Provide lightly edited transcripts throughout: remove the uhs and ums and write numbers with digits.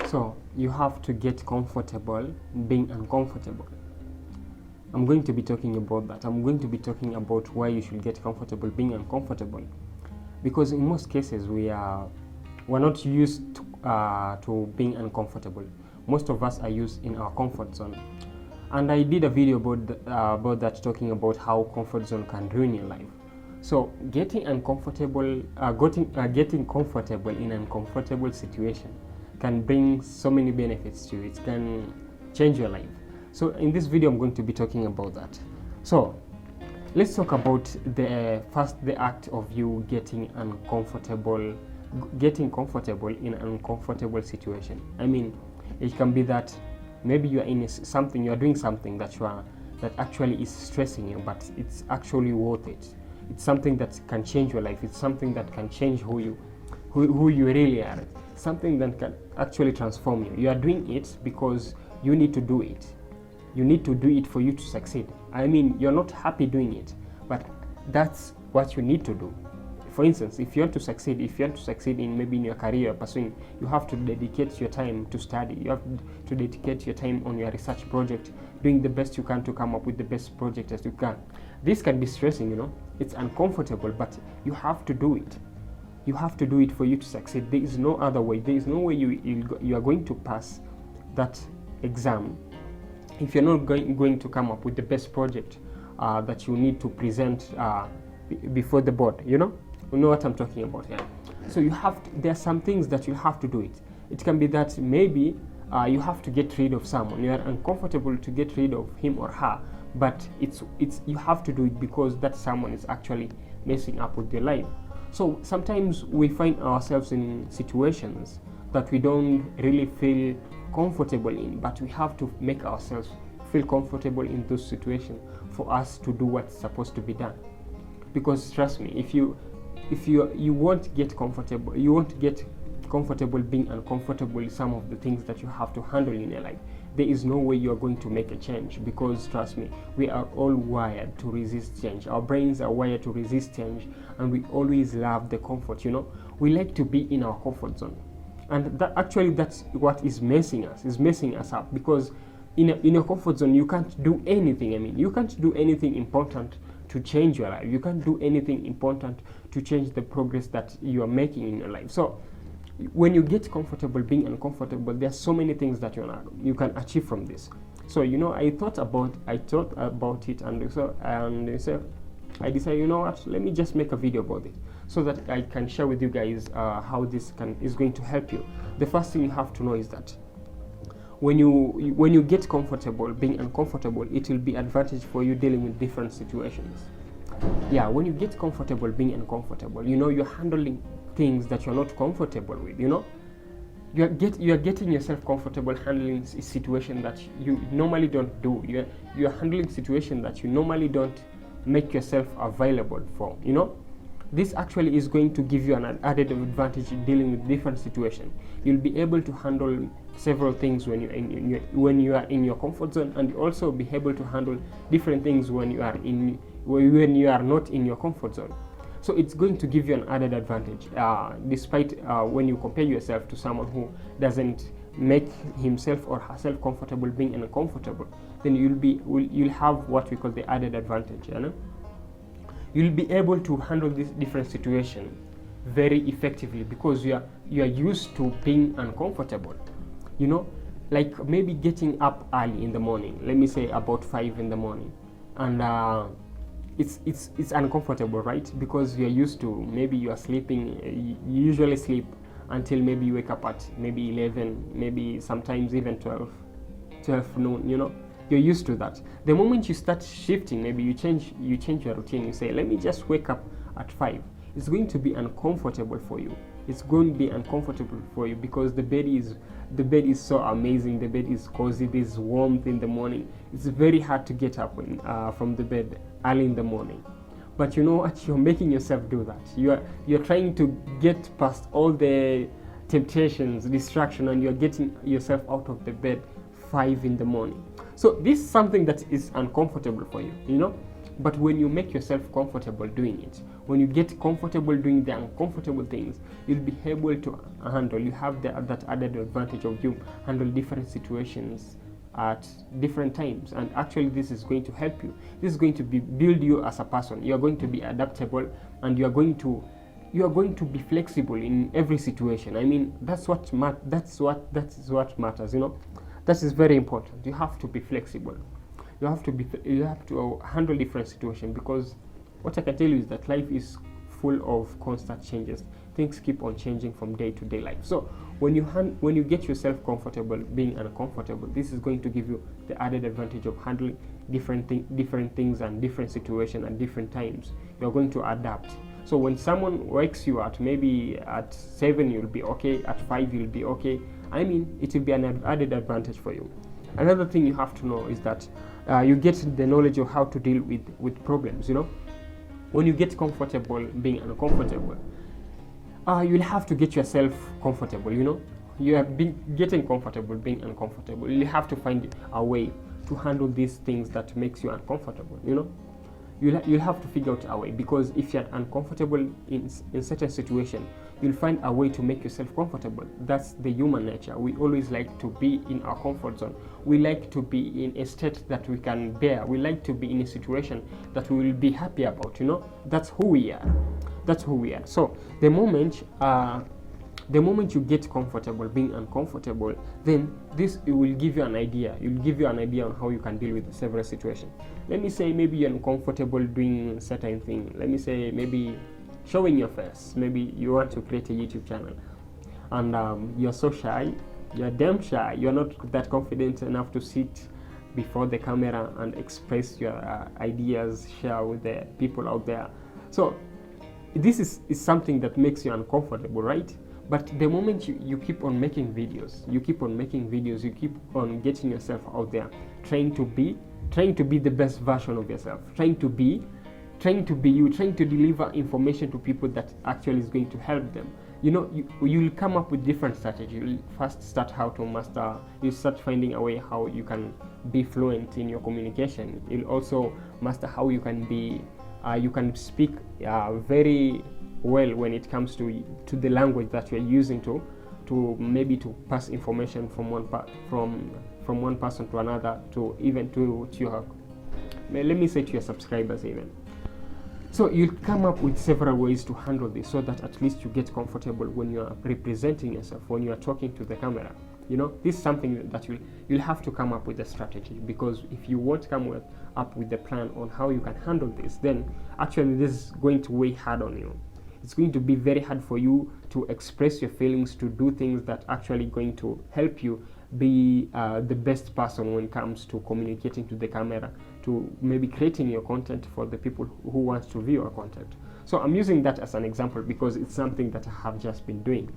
So you have to get comfortable being uncomfortable. I'm going to be talking about that. I'm going to be talking about why you should get comfortable being uncomfortable, because in most cases we're not used to being uncomfortable. Most of us are used in our comfort zone, and I did a video about that, talking about how comfort zone can ruin your life. So getting comfortable in an uncomfortable situation can bring so many benefits to you. It can change your life. So in this video, I'm going to be talking about that. So let's talk about the act of you getting comfortable in an uncomfortable situation. I mean, it can be that maybe you are in something, you are doing something that actually is stressing you, but it's actually worth it. It's something that can change your life. It's something that can change who you really are. Something that can actually transform you. You are doing it because you need to do it. You need to do it for you to succeed. I mean, you're not happy doing it, but that's what you need to do. For instance, if you want to succeed in maybe in your career you're pursuing, you have to dedicate your time to study. You have to dedicate your time on your research project, doing the best you can to come up with the best project as you can. This can be stressing, it's uncomfortable, but you have to do it. You have to do it for you to succeed. There is no other way. There is no way you are going to pass that exam if you're not going to come up with the best project that you need to present before the board. You know what I'm talking about here. So there are some things that you have to do it. It can be that maybe you have to get rid of someone. You are uncomfortable to get rid of him or her, but you have to do it because that someone is actually messing up with your life. So sometimes we find ourselves in situations that we don't really feel comfortable in, but we have to make ourselves feel comfortable in those situations for us to do what's supposed to be done. Because trust me, if you won't get comfortable, you won't get comfortable being uncomfortable with some of the things that you have to handle in your life. There is no way you are going to make a change, because trust me, we are all wired to resist change. Our brains are wired to resist change, and we always love the comfort. We like to be in our comfort zone, and that's what is messing us up, because in a comfort zone you can't do anything. I mean, you can't do anything important to change your life. You can't do anything important to change the progress that you are making in your life. So when you get comfortable being uncomfortable, there are so many things that you can achieve from this. So I thought about it, and so I decided, what, let me just make a video about it so that I can share with you guys how this is going to help you. The first thing you have to know is that when you get comfortable being uncomfortable, it will be advantage for you dealing with different situations. Yeah, when you get comfortable being uncomfortable, you're handling things that you're not comfortable with. You're getting yourself comfortable handling a situation that you normally don't do. You're handling situation that you normally don't make yourself available for. This actually is going to give you an added advantage in dealing with different situations. You'll be able to handle several things when you are in your comfort zone, and you also be able to handle different things when you are not in your comfort zone. So it's going to give you an added advantage, despite when you compare yourself to someone who doesn't make himself or herself comfortable being uncomfortable. Then you'll have what we call the added advantage. You'll be able to handle this different situation very effectively because you are used to being uncomfortable. Like maybe getting up early in the morning. Let me say about 5 in the morning, and it's uncomfortable, right? Because you're used to, maybe you are sleeping. You usually sleep until maybe you wake up at maybe 11, maybe sometimes even 12 noon. You're used to that. The moment you start shifting, maybe you change your routine. You say, let me just wake up at 5. It's going to be uncomfortable for you. It's going to be uncomfortable for you because the bed is so amazing. The bed is cozy. There's warmth in the morning. It's very hard to get up from the bed early in the morning. But you know what? You're making yourself do that. You're trying to get past all the temptations, distraction, and you're getting yourself out of the bed 5 in the morning. So this is something that is uncomfortable for you, But when you make yourself comfortable doing it, When you get comfortable doing the uncomfortable things, you'll be able to handle. You have that added advantage of you handle different situations at different times, and actually this is going to help you. This is going to build you as a person. You are going to be adaptable, and you are going to be flexible in every situation. I mean, that's what matters, you know. That is very important. You have to be flexible. You have to handle different situations, because what I can tell you is that life is full of constant changes. Things keep on changing from day to day life. So when you get yourself comfortable being uncomfortable, this is going to give you the added advantage of handling different things and different situations at different times. You're going to adapt. So when someone wakes you at maybe at 7, you'll be okay. At 5, you'll be okay. I mean, it will be an added advantage for you. Another thing you have to know is that you get the knowledge of how to deal with problems, you know. When you get comfortable being uncomfortable, you'll have to get yourself comfortable, you know. You have been getting comfortable being uncomfortable. You have to find a way to handle these things that makes you uncomfortable, you know. You'll have to figure out a way, because if you're uncomfortable in certain situation, you'll find a way to make yourself comfortable. That's the human nature. We always like to be in our comfort zone. We like to be in a state that we can bear. We like to be in a situation that we will be happy about, you know. That's who we are. That's who we are. So the moment you get comfortable being uncomfortable, then it will give you an idea. It will give you an idea on how you can deal with several situations. Let me say maybe you're uncomfortable doing certain thing. Let me say maybe showing your face. Maybe you want to create a YouTube channel, and you're so shy. You're damn shy. You're not that confident enough to sit before the camera and express your ideas, share with the people out there. So this is something that makes you uncomfortable, right? But the moment you keep on making videos, you keep on getting yourself out there, trying to be the best version of yourself, trying to be you, trying to deliver information to people that actually is going to help them. You know, you'll come up with different strategies. You'll first start how to master. You start finding a way how you can be fluent in your communication. You'll also master how you can be, you can speak very well when it comes to the language that you're using to pass information from one person to another, to even to your, let me say, to your subscribers even. So you'll come up with several ways to handle this, so that at least you get comfortable when you are representing yourself, when you are talking to the camera. You know, this is something that you'll have to come up with a strategy, because if you won't come up with a plan on how you can handle this, then actually this is going to weigh hard on you. It's going to be very hard for you to express your feelings, to do things that actually going to help you be the best person when it comes to communicating to the camera, to maybe creating your content for the people who want to view your content. So I'm using that as an example because it's something that I have just been doing.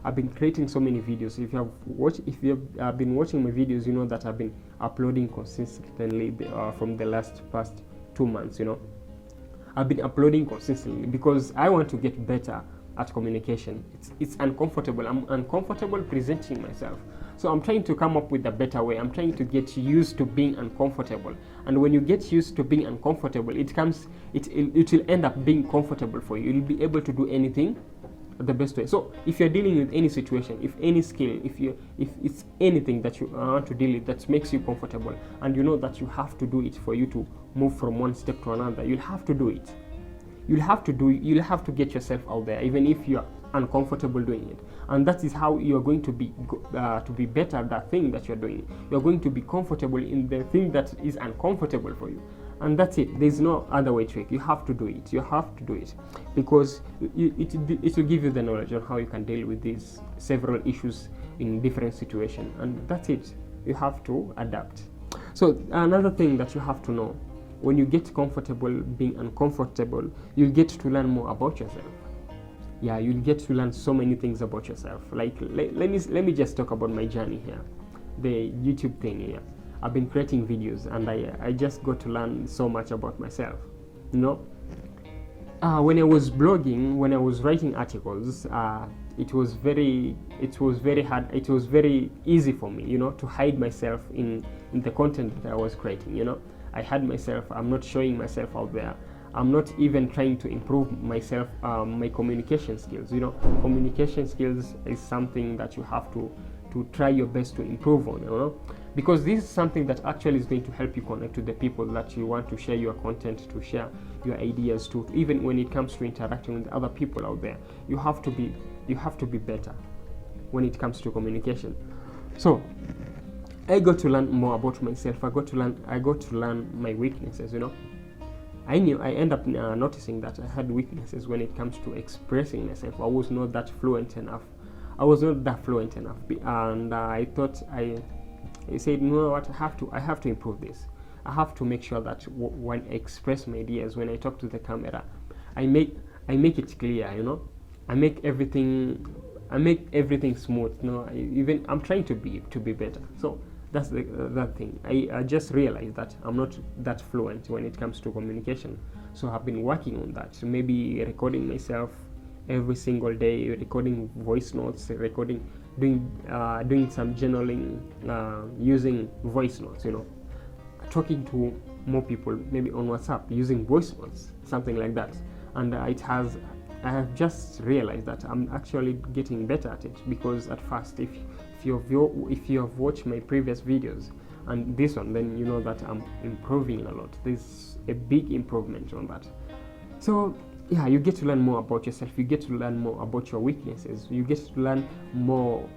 I've been creating so many videos. If you have been watching my videos, you know that I've been uploading consistently from the past 2 months. You know, I've been uploading consistently because I want to get better at communication. It's uncomfortable. I'm uncomfortable presenting myself. So I'm trying to come up with a better way. I'm trying to get used to being uncomfortable. And when you get used to being uncomfortable, it will end up being comfortable for you. You'll be able to do anything the best way. So if you're dealing with any situation, if any skill, if it's anything that you want to deal with that makes you comfortable, and you know that you have to do it for you to move from one step to another, you'll have to do it. You'll have to get yourself out there, even if you're uncomfortable doing it. And that is how you're going to be better at that thing that you're doing. You're going to be comfortable in the thing that is uncomfortable for you. And that's it. There's no other way to it. You have to do it. You have to do it because it will give you the knowledge on how you can deal with these several issues in different situations. And that's it. You have to adapt. So another thing that you have to know, when you get comfortable being uncomfortable, you'll get to learn more about yourself. Yeah, you'll get to learn so many things about yourself. Like let me just talk about my journey here, the YouTube thing here. I've been creating videos and I just got to learn so much about myself. You know, when I was blogging, when I was writing articles, it was very hard. It was very easy for me, you know, to hide myself in the content that I was creating. You know, I had myself. I'm not showing myself out there. I'm not even trying to improve myself, my communication skills. You know, communication skills is something that you have to try your best to improve on, you know, because this is something that actually is going to help you connect to the people that you want to share your content, to share your ideas to. Even when it comes to interacting with other people out there, you have to be better when it comes to communication. So I got to learn more about myself. I got to learn my weaknesses, you know. I end up noticing that I had weaknesses when it comes to expressing myself. I was not that fluent enough, and I thought, I said, you know what, I have to improve this. I have to make sure that when I express my ideas, when I talk to the camera, I make it clear, you know. I make everything smooth, you know. I'm trying to be better. So that's that thing. I just realized that I'm not that fluent when it comes to communication. So I've been working on that. Maybe recording myself every single day, recording voice notes, doing some journaling, using voice notes, you know, talking to more people, maybe on WhatsApp, using voice notes, something like that. And I have just realized that I'm actually getting better at it, because at first, if you have watched my previous videos and this one, then you know that I'm improving a lot. There's a big improvement on that. So yeah, you get to learn more about yourself. You get to learn more about your weaknesses. You get to learn more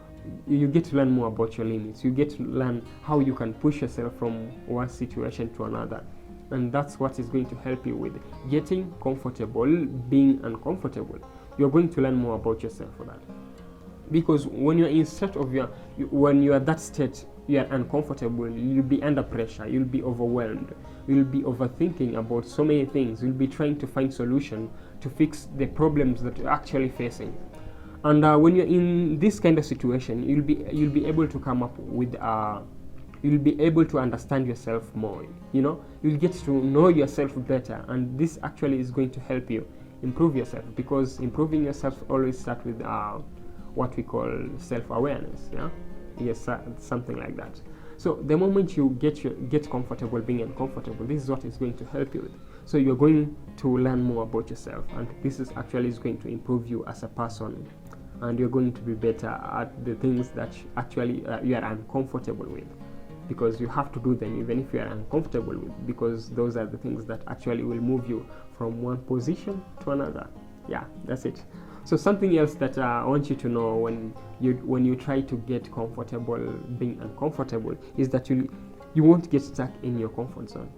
about your limits. You get to learn how you can push yourself from one situation to another. And that's what is going to help you with getting comfortable, being uncomfortable. You're going to learn more about yourself for that. Because when you're in state of when you are that state, you are uncomfortable, you'll be under pressure, you'll be overwhelmed, you'll be overthinking about so many things, you'll be trying to find solution to fix the problems that you're actually facing. And when you're in this kind of situation, you'll be able to come up with you'll be able to understand yourself more, you know. You'll get to know yourself better, and this actually is going to help you improve yourself, because improving yourself always starts with what we call self-awareness. Yeah, yes, something like that. So the moment you get comfortable being uncomfortable, this is what is going to help you with. So you're going to learn more about yourself, and this is going to improve you as a person, and you're going to be better at the things that actually you are uncomfortable with, because you have to do them even if you are uncomfortable with, because those are the things that actually will move you from one position to another. Yeah, that's it. So something else that I want you to know when you try to get comfortable being uncomfortable is that you won't get stuck in your comfort zone.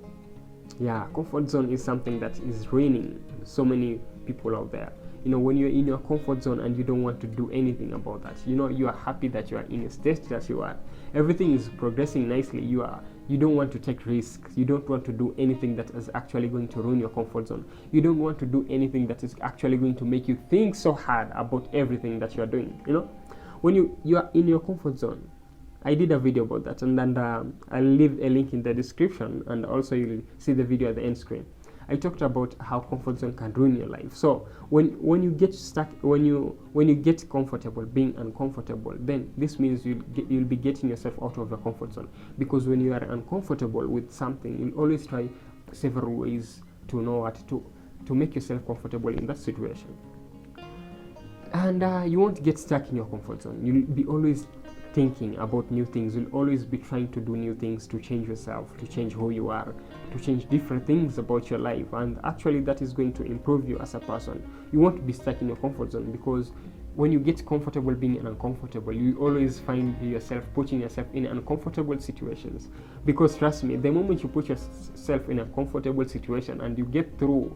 Yeah, comfort zone is something that is ruining so many people out there. You know, when you're in your comfort zone and you don't want to do anything about that, you know, you are happy that you are in a state that you are, everything is progressing nicely, you don't want to take risks, you don't want to do anything that is actually going to ruin your comfort zone, you don't want to do anything that is actually going to make you think so hard about everything that you are doing. You know, when you are in your comfort zone, I did a video about that, and then I'll leave a link in the description, and also you'll see the video at the end screen. I talked about how comfort zone can ruin your life. So when you get stuck, when you get comfortable being uncomfortable, then this means you'll be getting yourself out of your comfort zone. Because when you are uncomfortable with something, you'll always try several ways to know what to make yourself comfortable in that situation. And you won't get stuck in your comfort zone. You'll be always thinking about new things. You'll always be trying to do new things to change yourself, to change who you are, to change different things about your life, and actually that is going to improve you as a person. You won't be stuck in your comfort zone, because when you get comfortable being uncomfortable, you always find yourself putting yourself in uncomfortable situations. Because trust me, the moment you put yourself in a comfortable situation and you get through,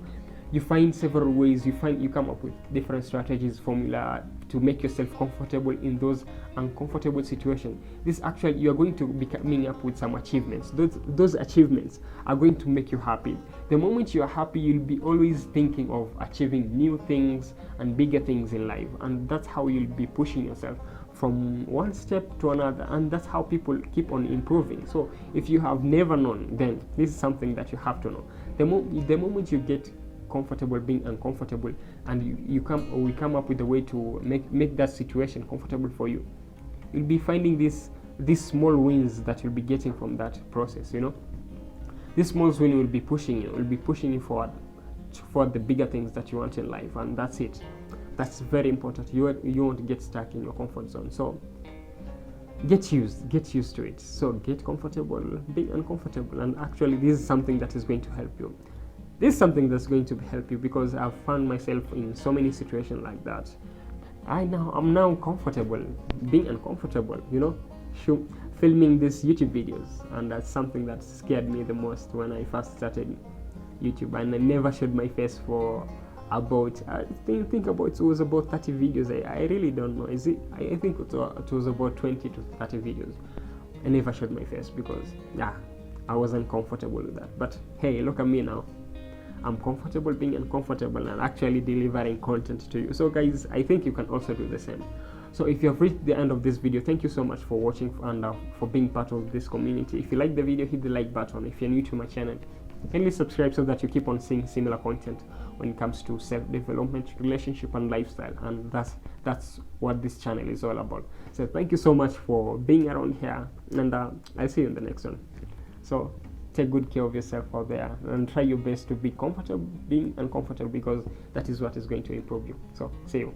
you find several ways, you come up with different strategies, formula to make yourself comfortable in those uncomfortable situations. This actually, you are going to be coming up with some achievements. Those achievements are going to make you happy. The moment you are happy, you'll be always thinking of achieving new things and bigger things in life, and that's how you'll be pushing yourself from one step to another, and that's how people keep on improving. So if you have never known, then this is something that you have to know. The moment you get comfortable being uncomfortable, and we come up with a way to make that situation comfortable for you, you'll be finding these small wins that you'll be getting from that process. You know, these small wins will be pushing you forward for the bigger things that you want in life, and that's it. That's very important. You won't get stuck in your comfort zone. So get used to it. So get comfortable being uncomfortable, and actually this is something that is going to help you. This is something that's going to help you, because I've found myself in so many situations like that. I'm now comfortable being uncomfortable, filming these YouTube videos, and that's something that scared me the most when I first started YouTube, and I never showed my face for about, I think about, it was about 30 videos. I really don't know, is it, I think it was about 20 to 30 videos. I never showed my face because I wasn't comfortable with that. But hey, look at me now. I'm comfortable being uncomfortable and actually delivering content to you. So guys, I think you can also do the same. So if you have reached the end of this video, thank you so much for watching and for being part of this community. If you like the video, hit the like button. If you're new to my channel, kindly subscribe so that you keep on seeing similar content when it comes to self-development, relationship and lifestyle, and that's what this channel is all about. So thank you so much for being around here, and I'll see you in the next one. So take good care of yourself out there and try your best to be comfortable being uncomfortable, because that is what is going to improve you. So see you.